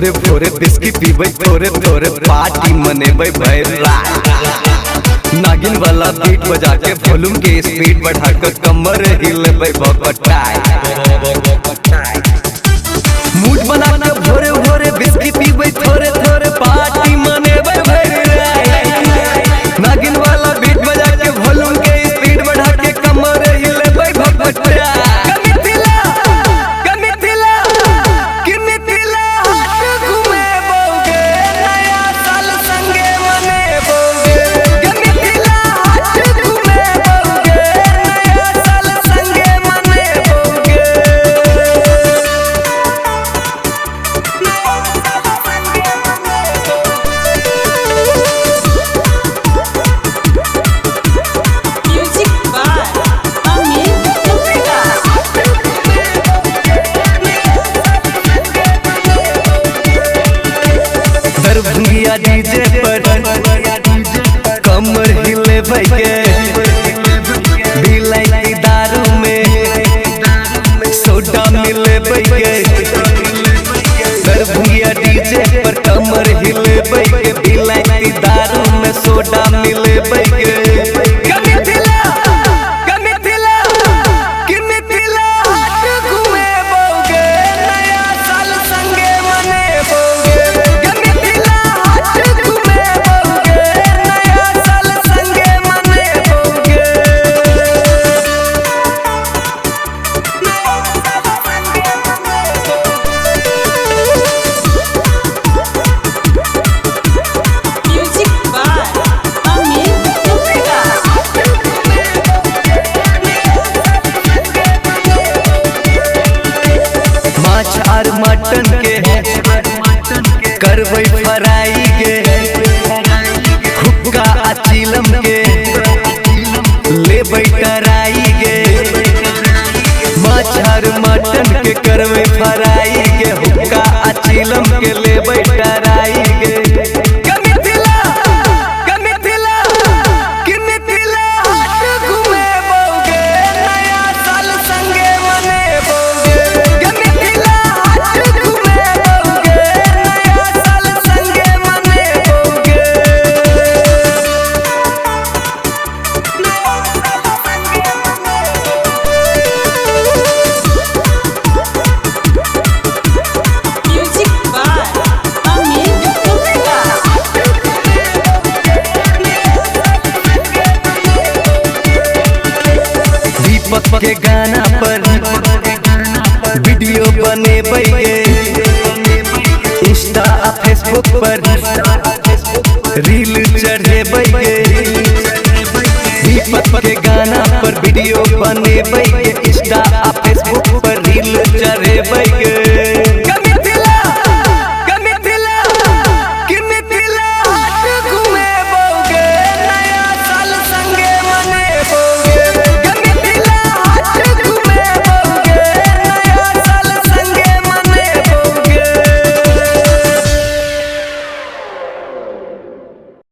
भोरे भोरे बिस्की पीबै थोरे थोरे पार्टी मनेबै भैरा। नागिन वाला बीट बजा के वॉल्यूम के स्पीड बढ़ा कर कमर हिलबै बकटाई। मूड बना के भोरे भोरे बिस्की पीबै थोरे थोरे पार्टी मनेबै भैरा। नागिन वाला बीट बजा के वॉल्यूम के स्पीड बढ़ा के कमर हिलबै बकटाई। भंगिया डीजे पर कमर हिले भैके बिलाई दारू में सोडा मिले भैके। भंगिया डीजे पर कमर हिले भैके बिलाई दारू में सोडा मिले भैके। और मटन के करबै फ्राई के हुक्का आ चिलम के लेबै टराई के। माछ और मटन के करबै फ्राई के हुक्का आ चिलम के लेबै टराई के। के गाना पर वीडियो बनेबै गे, इंस्टा आ फेसबुक पर रील चढ़ेबै गे। दीपक के गाना पर वीडियो बनेबै गे, इंस्टा आ फेसबुक पर रील चढ़ेबै गे।